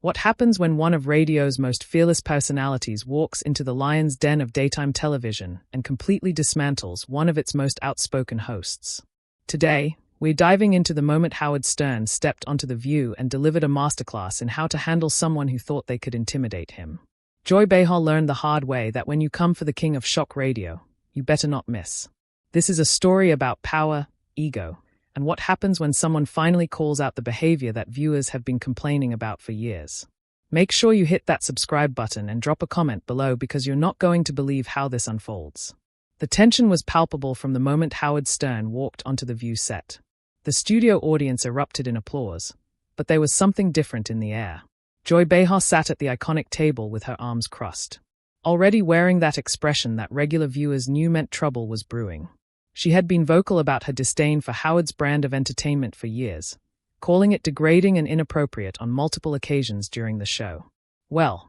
What happens when one of radio's most fearless personalities walks into the lion's den of daytime television and completely dismantles one of its most outspoken hosts? Today, we're diving into the moment Howard Stern stepped onto The View and delivered a masterclass in how to handle someone who thought they could intimidate him. Joy Behar learned the hard way that when you come for the king of shock radio, you better not miss. This is a story about power, ego, and what happens when someone finally calls out the behavior that viewers have been complaining about for years. Make sure you hit that subscribe button and drop a comment below because you're not going to believe how this unfolds. The tension was palpable from the moment Howard Stern walked onto the View set. The studio audience erupted in applause, but there was something different in the air. Joy Behar sat at the iconic table with her arms crossed, already wearing that expression that regular viewers knew meant trouble was brewing. She had been vocal about her disdain for Howard's brand of entertainment for years, calling it degrading and inappropriate on multiple occasions during the show. Well,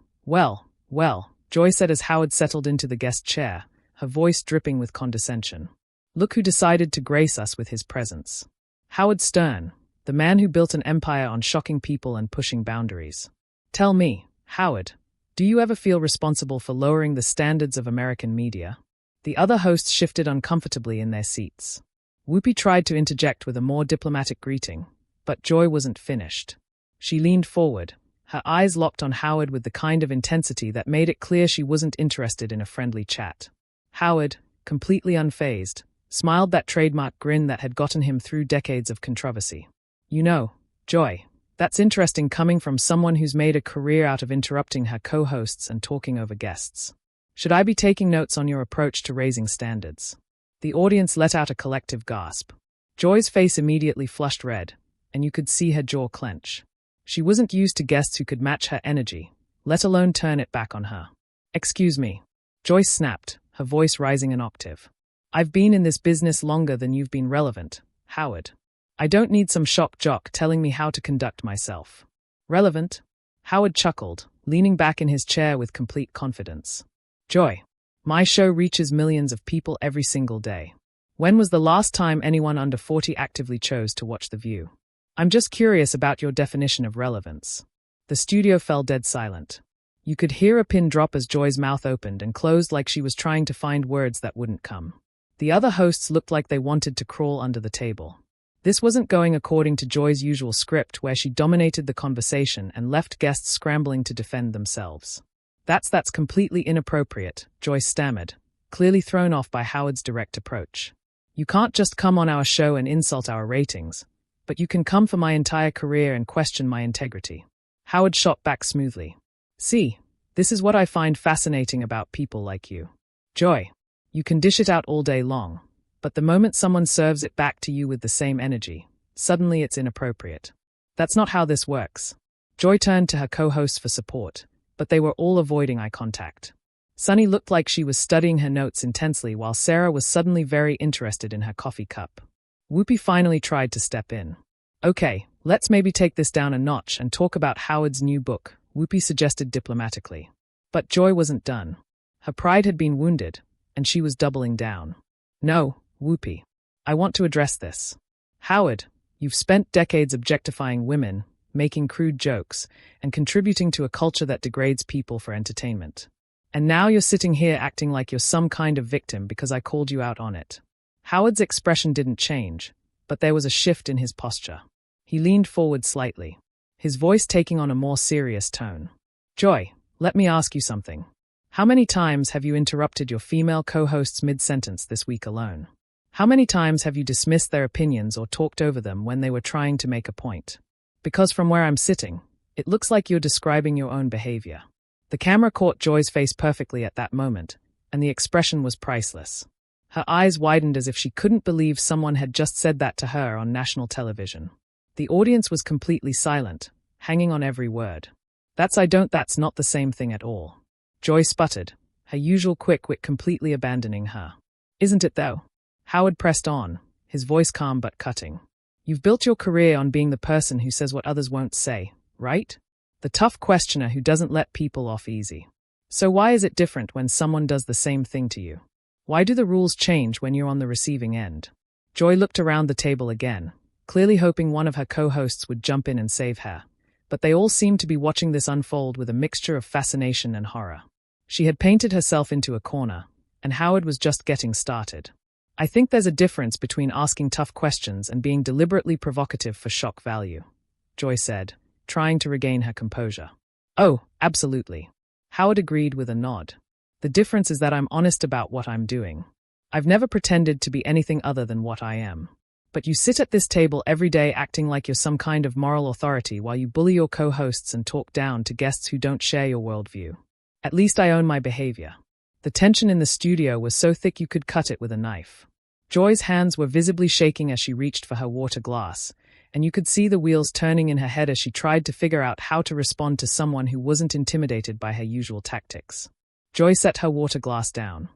Joy said as Howard settled into the guest chair, her voice dripping with condescension. Look who decided to grace us with his presence. Howard Stern, the man who built an empire on shocking people and pushing boundaries. Tell me, Howard, do you ever feel responsible for lowering the standards of American media? The other hosts shifted uncomfortably in their seats. Whoopi tried to interject with a more diplomatic greeting, but Joy wasn't finished. She leaned forward, her eyes locked on Howard with the kind of intensity that made it clear she wasn't interested in a friendly chat. Howard, completely unfazed, smiled that trademark grin that had gotten him through decades of controversy. You know, Joy, that's interesting coming from someone who's made a career out of interrupting her co-hosts and talking over guests. Should I be taking notes on your approach to raising standards? The audience let out a collective gasp. Joy's face immediately flushed red, and you could see her jaw clench. She wasn't used to guests who could match her energy, let alone turn it back on her. Excuse me. Joy snapped, her voice rising an octave. I've been in this business longer than you've been relevant, Howard. I don't need some shock jock telling me how to conduct myself. Relevant? Howard chuckled, leaning back in his chair with complete confidence. Joy, my show reaches millions of people every single day. When was the last time anyone under 40 actively chose to watch The View? I'm just curious about your definition of relevance. The studio fell dead silent. You could hear a pin drop as Joy's mouth opened and closed like she was trying to find words that wouldn't come. The other hosts looked like they wanted to crawl under the table. This wasn't going according to Joy's usual script where she dominated the conversation and left guests scrambling to defend themselves. That's completely inappropriate, Joy stammered, clearly thrown off by Howard's direct approach. You can't just come on our show and insult our ratings, but you can come for my entire career and question my integrity. Howard shot back smoothly. See, this is what I find fascinating about people like you. Joy, you can dish it out all day long, but the moment someone serves it back to you with the same energy, suddenly it's inappropriate. That's not how this works. Joy turned to her co-hosts for support, but they were all avoiding eye contact. Sunny looked like she was studying her notes intensely while Sarah was suddenly very interested in her coffee cup. Whoopi finally tried to step in. Okay, let's maybe take this down a notch and talk about Howard's new book, Whoopi suggested diplomatically. But Joy wasn't done. Her pride had been wounded, and she was doubling down. No, Whoopi. I want to address this. Howard, you've spent decades objectifying women, making crude jokes, and contributing to a culture that degrades people for entertainment. And now you're sitting here acting like you're some kind of victim because I called you out on it. Howard's expression didn't change, but there was a shift in his posture. He leaned forward slightly, his voice taking on a more serious tone. Joy, let me ask you something. How many times have you interrupted your female co-hosts mid-sentence this week alone? How many times have you dismissed their opinions or talked over them when they were trying to make a point? Because from where I'm sitting, it looks like you're describing your own behavior. The camera caught Joy's face perfectly at that moment, and the expression was priceless. Her eyes widened as if she couldn't believe someone had just said that to her on national television. The audience was completely silent, hanging on every word. That's not the same thing at all. Joy sputtered, her usual quick wit completely abandoning her. Isn't it though? Howard pressed on, his voice calm but cutting. You've built your career on being the person who says what others won't say, right? The tough questioner who doesn't let people off easy. So why is it different when someone does the same thing to you? Why do the rules change when you're on the receiving end? Joy looked around the table again, clearly hoping one of her co-hosts would jump in and save her, but they all seemed to be watching this unfold with a mixture of fascination and horror. She had painted herself into a corner, and Howard was just getting started. I think there's a difference between asking tough questions and being deliberately provocative for shock value, Joy said, trying to regain her composure. Oh, absolutely. Howard agreed with a nod. The difference is that I'm honest about what I'm doing. I've never pretended to be anything other than what I am. But you sit at this table every day acting like you're some kind of moral authority while you bully your co-hosts and talk down to guests who don't share your worldview. At least I own my behavior. The tension in the studio was so thick you could cut it with a knife. Joy's hands were visibly shaking as she reached for her water glass, and you could see the wheels turning in her head as she tried to figure out how to respond to someone who wasn't intimidated by her usual tactics. Joy set her water glass down.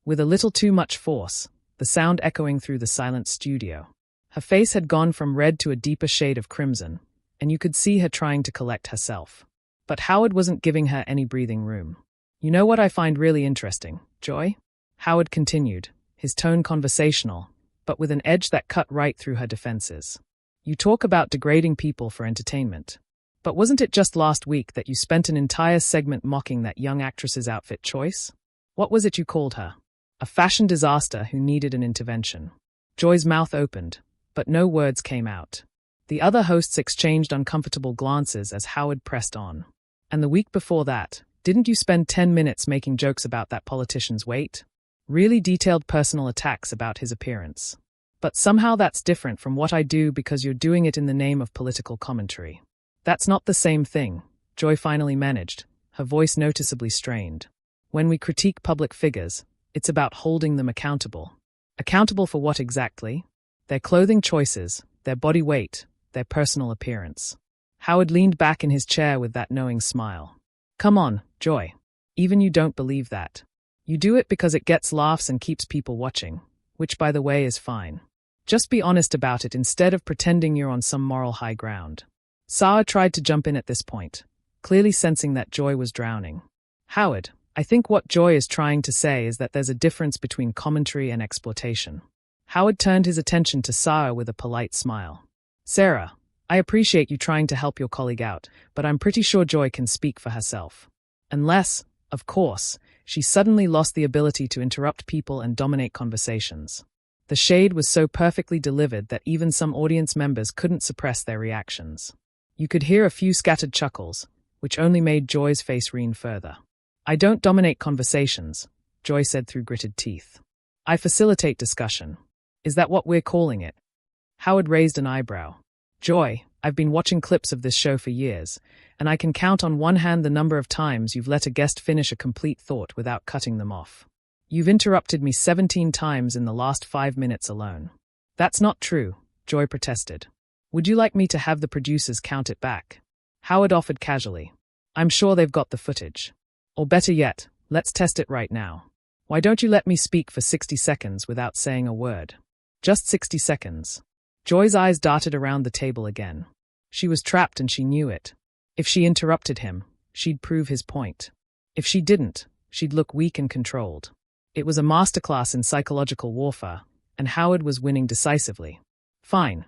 With a little too much force, the sound echoing through the silent studio. Her face had gone from red to a deeper shade of crimson, and you could see her trying to collect herself. But Howard wasn't giving her any breathing room. You know what I find really interesting, Joy? Howard continued, his tone conversational, but with an edge that cut right through her defenses. You talk about degrading people for entertainment. But wasn't it just last week that you spent an entire segment mocking that young actress's outfit choice? What was it you called her? A fashion disaster who needed an intervention. Joy's mouth opened, but no words came out. The other hosts exchanged uncomfortable glances as Howard pressed on. And the week before that, didn't you spend 10 minutes making jokes about that politician's weight? Really detailed personal attacks about his appearance. But somehow that's different from what I do because you're doing it in the name of political commentary. That's not the same thing, Joy finally managed, her voice noticeably strained. When we critique public figures, it's about holding them accountable. Accountable for what exactly? Their clothing choices, their body weight, their personal appearance. Howard leaned back in his chair with that knowing smile. Come on, Joy. Even you don't believe that. You do it because it gets laughs and keeps people watching, which by the way is fine. Just be honest about it instead of pretending you're on some moral high ground. Sarah tried to jump in at this point, clearly sensing that Joy was drowning. Howard, I think what Joy is trying to say is that there's a difference between commentary and exploitation. Howard turned his attention to Sarah with a polite smile. Sarah, I appreciate you trying to help your colleague out, but I'm pretty sure Joy can speak for herself. Unless, of course, she suddenly lost the ability to interrupt people and dominate conversations. The shade was so perfectly delivered that even some audience members couldn't suppress their reactions. You could hear a few scattered chuckles, which only made Joy's face wring further. I don't dominate conversations, Joy said through gritted teeth. I facilitate discussion. Is that what we're calling it? Howard raised an eyebrow. Joy, I've been watching clips of this show for years, and I can count on one hand the number of times you've let a guest finish a complete thought without cutting them off. You've interrupted me 17 times in the last 5 minutes alone. That's not true, Joy protested. Would you like me to have the producers count it back? Howard offered casually. I'm sure they've got the footage. Or better yet, let's test it right now. Why don't you let me speak for 60 seconds without saying a word? Just 60 seconds. Joy's eyes darted around the table again. She was trapped and she knew it. If she interrupted him, she'd prove his point. If she didn't, she'd look weak and controlled. It was a masterclass in psychological warfare, and Howard was winning decisively. Fine,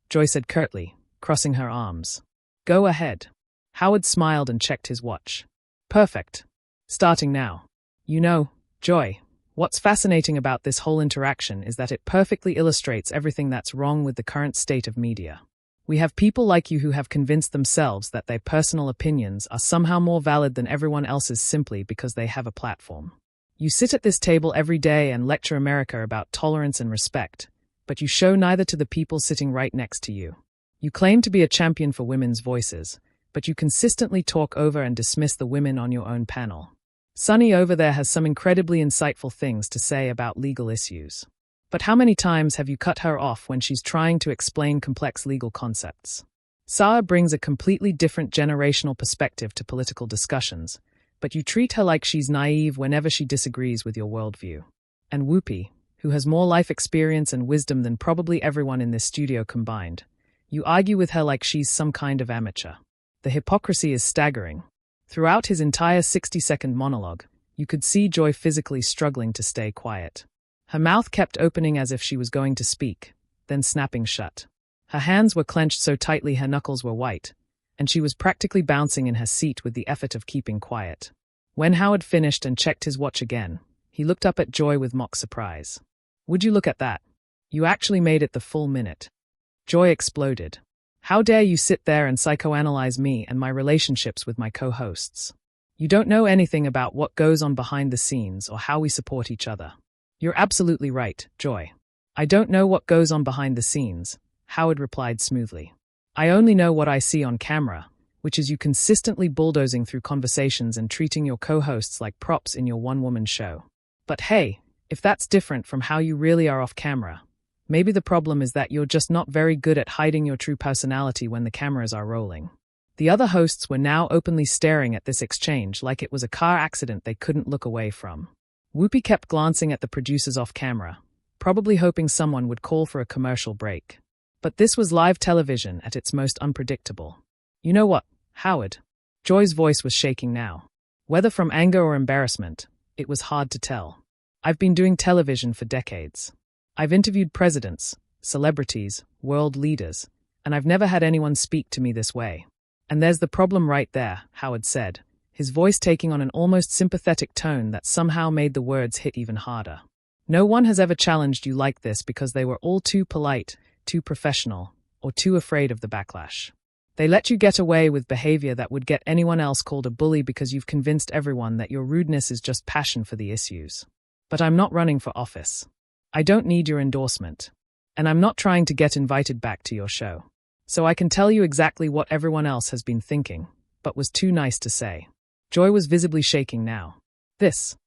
Joy said curtly, crossing her arms. Go ahead. Howard smiled and checked his watch. Perfect. Starting now. You know, Joy, what's fascinating about this whole interaction is that it perfectly illustrates everything that's wrong with the current state of media. We have people like you who have convinced themselves that their personal opinions are somehow more valid than everyone else's simply because they have a platform. You sit at this table every day and lecture America about tolerance and respect, but you show neither to the people sitting right next to you. You claim to be a champion for women's voices, but you consistently talk over and dismiss the women on your own panel. Sunny over there has some incredibly insightful things to say about legal issues. But how many times have you cut her off when she's trying to explain complex legal concepts? Sarah brings a completely different generational perspective to political discussions, but you treat her like she's naive whenever she disagrees with your worldview. And Whoopi, who has more life experience and wisdom than probably everyone in this studio combined, you argue with her like she's some kind of amateur. The hypocrisy is staggering. Throughout his entire 60-second monologue, you could see Joy physically struggling to stay quiet. Her mouth kept opening as if she was going to speak, then snapping shut. Her hands were clenched so tightly her knuckles were white, and she was practically bouncing in her seat with the effort of keeping quiet. When Howard finished and checked his watch again, he looked up at Joy with mock surprise. "Would you look at that? You actually made it the full minute." Joy exploded. "How dare you sit there and psychoanalyze me and my relationships with my co-hosts? You don't know anything about what goes on behind the scenes or how we support each other." "You're absolutely right, Joy. I don't know what goes on behind the scenes," Howard replied smoothly. "I only know what I see on camera, which is you consistently bulldozing through conversations and treating your co-hosts like props in your one-woman show. But hey, if that's different from how you really are off camera, maybe the problem is that you're just not very good at hiding your true personality when the cameras are rolling." The other hosts were now openly staring at this exchange like it was a car accident they couldn't look away from. Whoopi kept glancing at the producers off camera, probably hoping someone would call for a commercial break. But this was live television at its most unpredictable. "You know what, Howard?" Joy's voice was shaking now. Whether from anger or embarrassment, it was hard to tell. "I've been doing television for decades. I've interviewed presidents, celebrities, world leaders, and I've never had anyone speak to me this way. And there's the problem right there," Howard said, his voice taking on an almost sympathetic tone that somehow made the words hit even harder. "No one has ever challenged you like this because they were all too polite, too professional, or too afraid of the backlash. They let you get away with behavior that would get anyone else called a bully because you've convinced everyone that your rudeness is just passion for the issues. But I'm not running for office. I don't need your endorsement. And I'm not trying to get invited back to your show. So I can tell you exactly what everyone else has been thinking, but was too nice to say." Joy was visibly shaking now. "This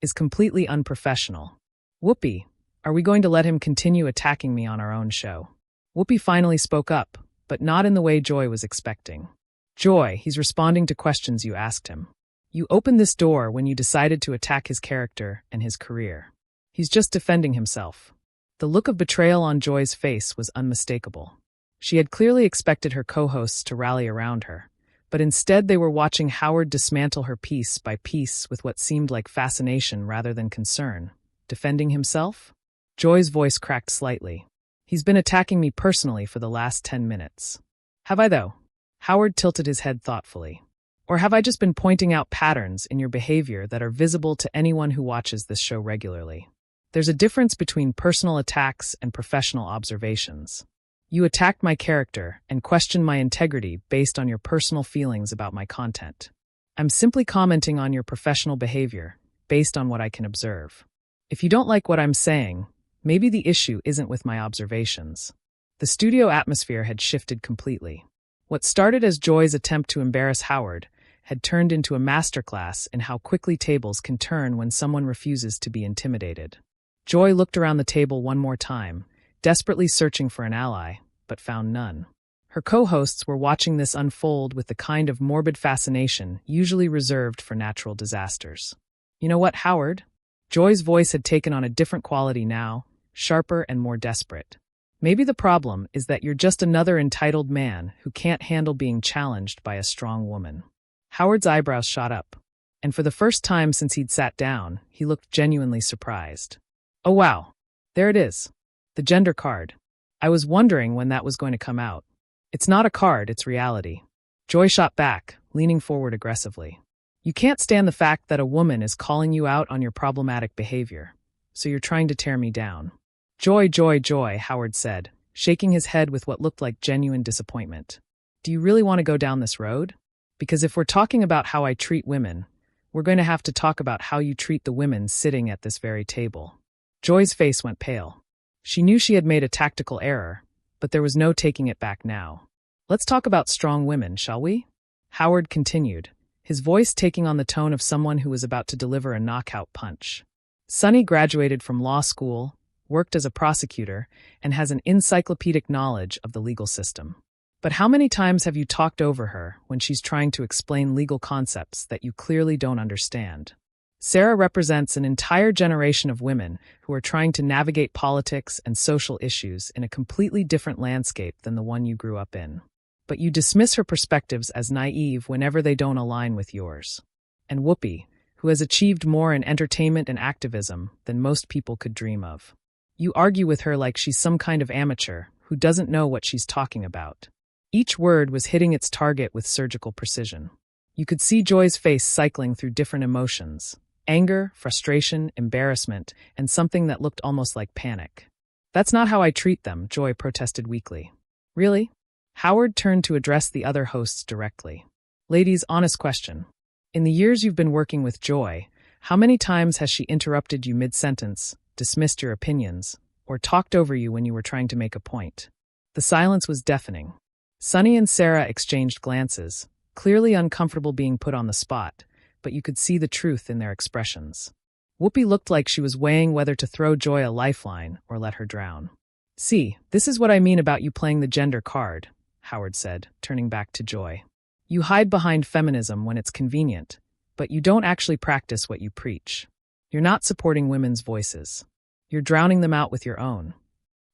is completely unprofessional. Whoopi, are we going to let him continue attacking me on our own show?" Whoopi finally spoke up, but not in the way Joy was expecting. "Joy, he's responding to questions you asked him. You opened this door when you decided to attack his character and his career. He's just defending himself." The look of betrayal on Joy's face was unmistakable. She had clearly expected her co-hosts to rally around her, but instead they were watching Howard dismantle her piece by piece with what seemed like fascination rather than concern. Defending himself? Joy's voice cracked slightly. "He's been attacking me personally for the last 10 minutes. Have I, though?" Howard tilted his head thoughtfully. "Or have I just been pointing out patterns in your behavior that are visible to anyone who watches this show regularly? There's a difference between personal attacks and professional observations. You attacked my character and questioned my integrity based on your personal feelings about my content. I'm simply commenting on your professional behavior based on what I can observe. If you don't like what I'm saying, maybe the issue isn't with my observations." The studio atmosphere had shifted completely. What started as Joy's attempt to embarrass Howard had turned into a masterclass in how quickly tables can turn when someone refuses to be intimidated. Joy looked around the table one more time, desperately searching for an ally, but found none. Her co-hosts were watching this unfold with the kind of morbid fascination usually reserved for natural disasters. "You know what, Howard?" Joy's voice had taken on a different quality now, sharper and more desperate. "Maybe the problem is that you're just another entitled man who can't handle being challenged by a strong woman." Howard's eyebrows shot up, and for the first time since he'd sat down, he looked genuinely surprised. "Oh wow, there it is. The gender card. I was wondering when that was going to come out. It's not a card, it's reality." Joy shot back, leaning forward aggressively. "You can't stand the fact that a woman is calling you out on your problematic behavior, so you're trying to tear me down." "Joy, Joy, Joy," Howard said, shaking his head with what looked like genuine disappointment. "Do you really want to go down this road? Because if we're talking about how I treat women, we're going to have to talk about how you treat the women sitting at this very table." Joy's face went pale. She knew she had made a tactical error, but there was no taking it back now. "Let's talk about strong women, shall we?" Howard continued, his voice taking on the tone of someone who was about to deliver a knockout punch. "Sunny graduated from law school, worked as a prosecutor, and has an encyclopedic knowledge of the legal system. But how many times have you talked over her when she's trying to explain legal concepts that you clearly don't understand? Sarah represents an entire generation of women who are trying to navigate politics and social issues in a completely different landscape than the one you grew up in. But you dismiss her perspectives as naive whenever they don't align with yours. And Whoopi, who has achieved more in entertainment and activism than most people could dream of. You argue with her like she's some kind of amateur who doesn't know what she's talking about. Each word was hitting its target with surgical precision. You could see Joy's face cycling through different emotions: anger, frustration, embarrassment, and something that looked almost like panic. "That's not how I treat them," Joy protested weakly. "Really?" Howard turned to address the other hosts directly. "Ladies, honest question. In the years you've been working with Joy, how many times has she interrupted you mid-sentence, dismissed your opinions, or talked over you when you were trying to make a point?" The silence was deafening. Sunny and Sarah exchanged glances, clearly uncomfortable being put on the spot, but you could see the truth in their expressions. Whoopi looked like she was weighing whether to throw Joy a lifeline or let her drown. "See, this is what I mean about you playing the gender card," Howard said, turning back to Joy. "You hide behind feminism when it's convenient, but you don't actually practice what you preach. You're not supporting women's voices. You're drowning them out with your own."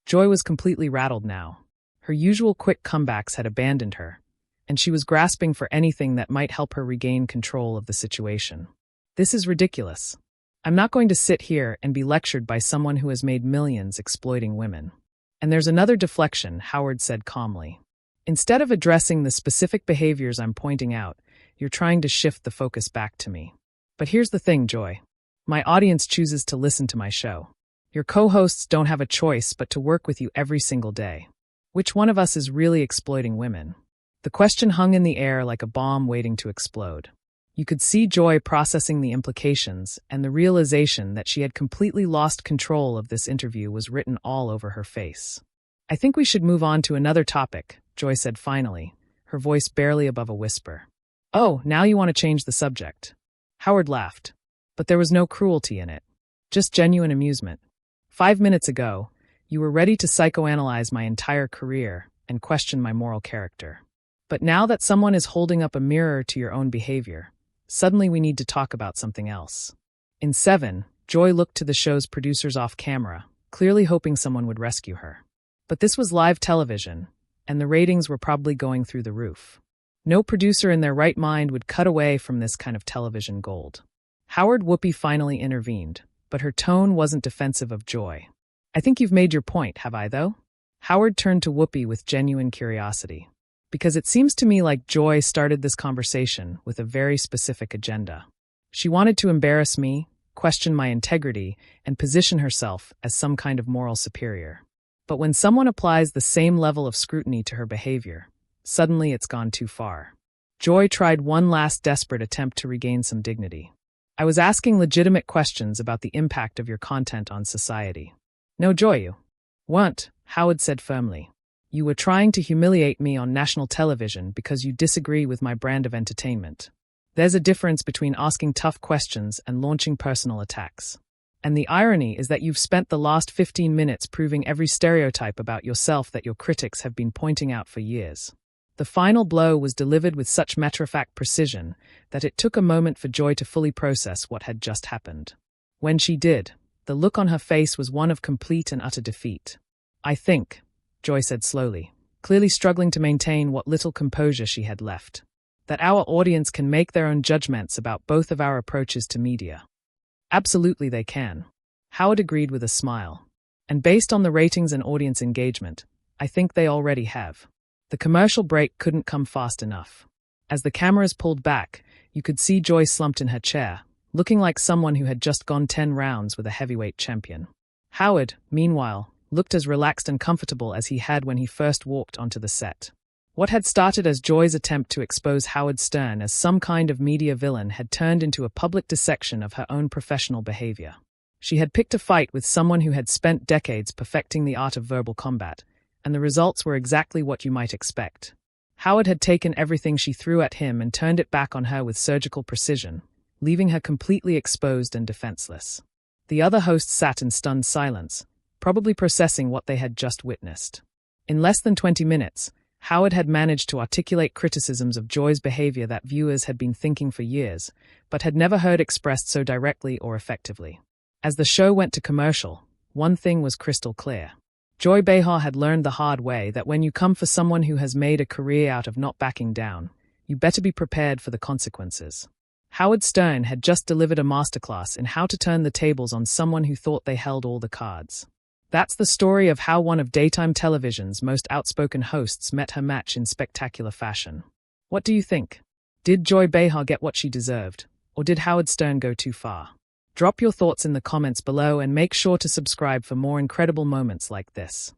Joy was completely rattled now. Her usual quick comebacks had abandoned her, and she was grasping for anything that might help her regain control of the situation. "This is ridiculous. I'm not going to sit here and be lectured by someone who has made millions exploiting women." "And there's another deflection," Howard said calmly. "Instead of addressing the specific behaviors I'm pointing out, you're trying to shift the focus back to me. But here's the thing, Joy. My audience chooses to listen to my show. Your co-hosts don't have a choice but to work with you every single day. Which one of us is really exploiting women?" The question hung in the air like a bomb waiting to explode. You could see Joy processing the implications, and the realization that she had completely lost control of this interview was written all over her face. "I think we should move on to another topic," Joy said finally, her voice barely above a whisper. "Oh, now you want to change the subject." Howard laughed. But there was no cruelty in it. Just genuine amusement. 5 minutes ago, you were ready to psychoanalyze my entire career and question my moral character. But now that someone is holding up a mirror to your own behavior, suddenly we need to talk about something else. In 7, Joy looked to the show's producers off camera, clearly hoping someone would rescue her. But this was live television, and the ratings were probably going through the roof. No producer in their right mind would cut away from this kind of television gold. Whoopi finally intervened, but her tone wasn't defensive of Joy. "I think you've made your point, have I, though?" Howard turned to Whoopi with genuine curiosity. "Because it seems to me like Joy started this conversation with a very specific agenda. She wanted to embarrass me, question my integrity, and position herself as some kind of moral superior. But when someone applies the same level of scrutiny to her behavior, suddenly it's gone too far." Joy tried one last desperate attempt to regain some dignity. "I was asking legitimate questions about the impact of your content on society." "No, Joy, you weren't," Howard said firmly. "You were trying to humiliate me on national television because you disagree with my brand of entertainment. There's a difference between asking tough questions and launching personal attacks. And the irony is that you've spent the last 15 minutes proving every stereotype about yourself that your critics have been pointing out for years." The final blow was delivered with such matter-of-fact precision that it took a moment for Joy to fully process what had just happened. When she did, the look on her face was one of complete and utter defeat. "I think," Joy said slowly, clearly struggling to maintain what little composure she had left, "that our audience can make their own judgments about both of our approaches to media." "Absolutely they can," Howard agreed with a smile. "And based on the ratings and audience engagement, I think they already have." The commercial break couldn't come fast enough. As the cameras pulled back, you could see Joy slumped in her chair, looking like someone who had just gone 10 rounds with a heavyweight champion. Howard, meanwhile, looked as relaxed and comfortable as he had when he first walked onto the set. What had started as Joy's attempt to expose Howard Stern as some kind of media villain had turned into a public dissection of her own professional behavior. She had picked a fight with someone who had spent decades perfecting the art of verbal combat, and the results were exactly what you might expect. Howard had taken everything she threw at him and turned it back on her with surgical precision, leaving her completely exposed and defenseless. The other hosts sat in stunned silence, probably processing what they had just witnessed. In less than 20 minutes, Howard had managed to articulate criticisms of Joy's behavior that viewers had been thinking for years, but had never heard expressed so directly or effectively. As the show went to commercial, one thing was crystal clear. Joy Behar had learned the hard way that when you come for someone who has made a career out of not backing down, you better be prepared for the consequences. Howard Stern had just delivered a masterclass in how to turn the tables on someone who thought they held all the cards. That's the story of how one of daytime television's most outspoken hosts met her match in spectacular fashion. What do you think? Did Joy Behar get what she deserved, or did Howard Stern go too far? Drop your thoughts in the comments below and make sure to subscribe for more incredible moments like this.